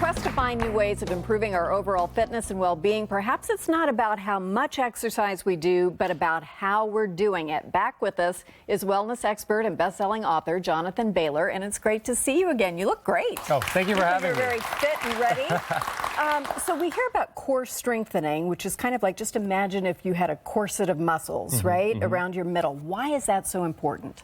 quest to find new ways of improving our overall fitness and well-being, perhaps it's not about how much exercise we do, but about how we're doing it. Back with us is wellness expert and best-selling author Jonathan Bailor, and it's great to see you again. You look great. Oh, thank you for having me. You're very fit and ready. So we hear about core strengthening, which is kind of like, just imagine if you had a corset of muscles, right, around your middle. Why is that so important?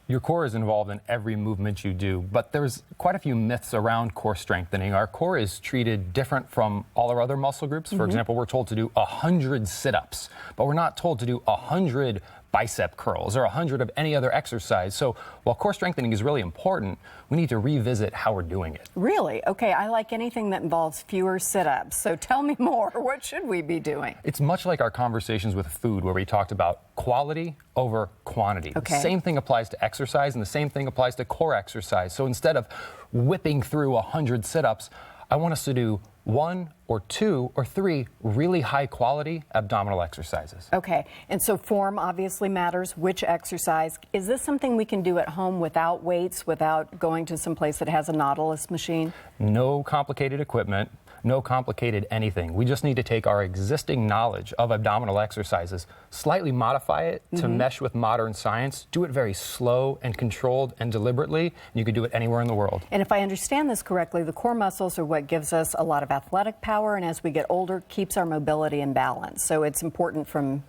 Your core is involved in every movement you do, but there's quite a few myths around core strengthening. Our core is treated different from all our other muscle groups. For example, we're told to do 100 sit-ups, but we're not told to do 100 bicep curls or 100 of any other exercise. So while core strengthening is really important, we need to revisit how we're doing it. Really? Okay, I like anything that involves fewer sit-ups. So tell me more. What should we be doing? It's much like our conversations with food, where we talked about quality over quantity. Okay. The same thing applies to exercise, and the same thing applies to core exercise. So instead of whipping through 100 sit-ups, I want us to do 1 or 2 or 3 really high quality abdominal exercises. Okay, and so form obviously matters, which exercise. Is this something we can do at home without weights, without going to some place that has a Nautilus machine? No complicated equipment, no complicated anything. We just need to take our existing knowledge of abdominal exercises, slightly modify it to mesh with modern science, do it very slow and controlled and deliberately, and you can do it anywhere in the world. And if I understand this correctly, the core muscles are what gives us a lot of athletic power, and as we get older, keeps our mobility and balance. So it's important from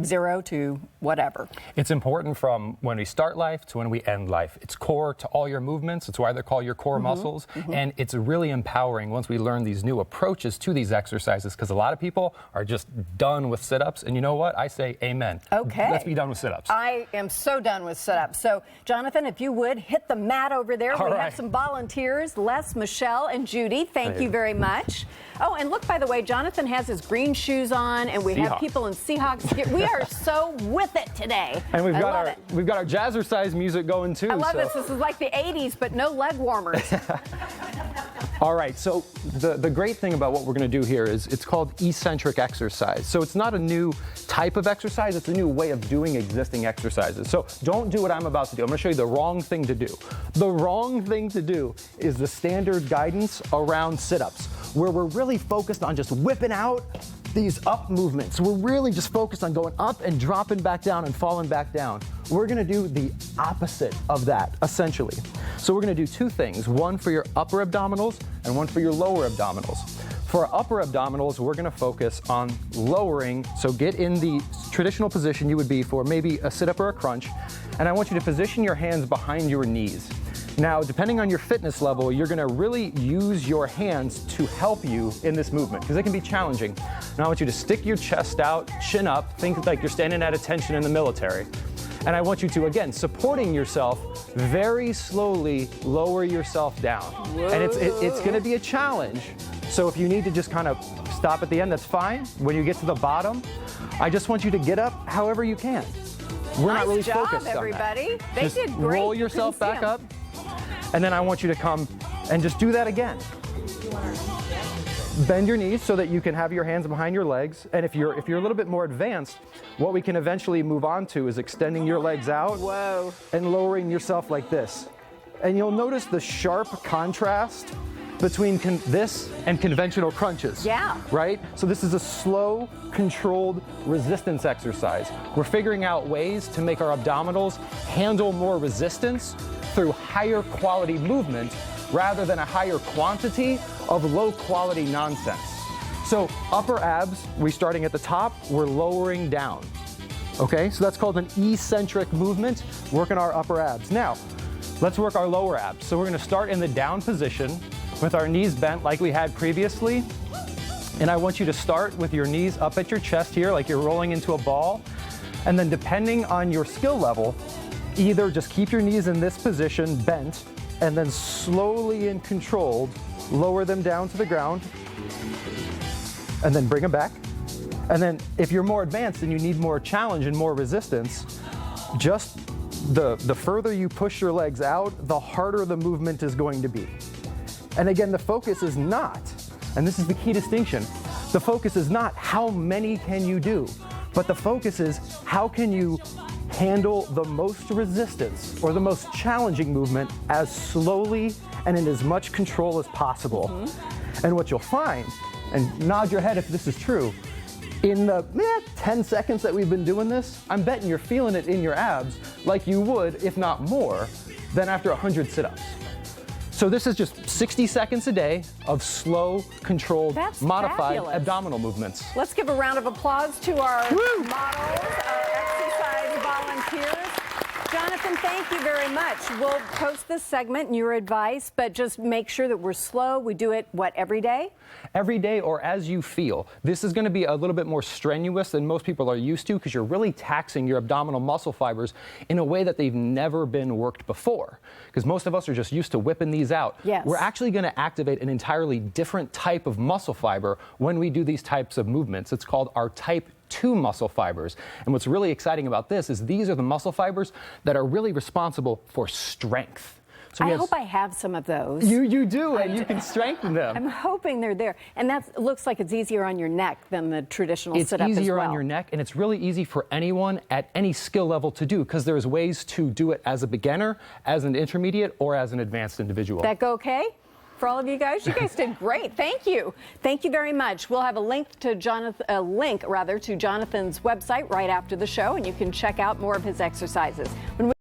0 to whatever. It's important from when we start life to when we end life. It's core to all your movements. It's why they're called your core muscles. And it's really empowering once we learn these new approaches to these exercises, because a lot of people are just done with sit-ups. And you know what? I say amen. Okay. Let's be done with sit-ups. I am so done with sit-ups. So, Jonathan, if you would, hit the mat over there. All we right. have some volunteers, Les, Michelle, and Judy. Thank you very much. Oh, and look, by the way, Jonathan has his green shoes on, and we have people in Seahawks gear. We are so with it today. And we've got our jazzercise music going too. I love this. This is like the 80s, but no leg warmers. All right, so the great thing about what we're going to do here is it's called eccentric exercise. So it's not a new type of exercise, it's a new way of doing existing exercises. So don't do what I'm about to do. I'm going to show you the wrong thing to do. The wrong thing to do is the standard guidance around sit-ups, where we're really focused on just whipping out these up movements. We're really just focused on going up and dropping back down and falling back down. We're gonna do the opposite of that, essentially. So we're gonna do 2 things, one for your upper abdominals and one for your lower abdominals. For our upper abdominals, we're gonna focus on lowering, so get in the traditional position you would be for maybe a sit-up or a crunch, and I want you to position your hands behind your knees. Now, depending on your fitness level, you're gonna really use your hands to help you in this movement, because it can be challenging. Now I want you to stick your chest out, chin up, think like you're standing at attention in the military. And I want you to, again, supporting yourself, very slowly lower yourself down. Whoa. And it's gonna be a challenge. So if you need to just kind of stop at the end, that's fine. When you get to the bottom, I just want you to get up however you can. We're not really focused on everybody. that. They just did great. Roll yourself back up. And then I want you to come and just do that again. Bend your knees so that you can have your hands behind your legs. And if you're a little bit more advanced, what we can eventually move on to is extending your legs out and lowering yourself like this. And you'll notice the sharp contrast between this and conventional crunches. Yeah. Right? So this is a slow, controlled resistance exercise. We're figuring out ways to make our abdominals handle more resistance through higher quality movement rather than a higher quantity of low quality nonsense. So upper abs, we're starting at the top, we're lowering down. Okay, so that's called an eccentric movement, working our upper abs. Now, let's work our lower abs. So we're gonna start in the down position with our knees bent like we had previously. And I want you to start with your knees up at your chest here, like you're rolling into a ball. And then depending on your skill level, either just keep your knees in this position, bent, and then slowly and controlled, lower them down to the ground, and then bring them back. And then if you're more advanced and you need more challenge and more resistance, just the further you push your legs out, the harder the movement is going to be. And again, the focus is not, and this is the key distinction, the focus is not how many can you do, but the focus is how can you handle the most resistance or the most challenging movement as slowly and in as much control as possible. And what you'll find, and nod your head if this is true, in the 10 seconds that we've been doing this, I'm betting you're feeling it in your abs like you would, if not more, than after 100 sit-ups. So this is just 60 seconds a day of slow, controlled, modified fabulous. Abdominal movements. Let's give a round of applause to our models, our exercise volunteers. Jonathan, thank you very much. We'll post this segment and your advice, but just make sure that we're slow. We do it, what, every day? Every day or as you feel. This is going to be a little bit more strenuous than most people are used to because you're really taxing your abdominal muscle fibers in a way that they've never been worked before. Because most of us are just used to whipping these out. Yes. We're actually going to activate an entirely different type of muscle fiber when we do these types of movements. It's called our type 2 muscle fibers. And what's really exciting about this is these are the muscle fibers that are really responsible for strength. So I hope I have some of those. You do, and you can strengthen them. I'm hoping they're there. And that looks like it's easier on your neck than the traditional sit-up as well. It's easier on your neck, and it's really easy for anyone at any skill level to do because there's ways to do it as a beginner, as an intermediate, or as an advanced individual. That go okay? For all of you guys did great. Thank you. Thank you very much. We'll have a link to Jonathan's website right after the show, and you can check out more of his exercises.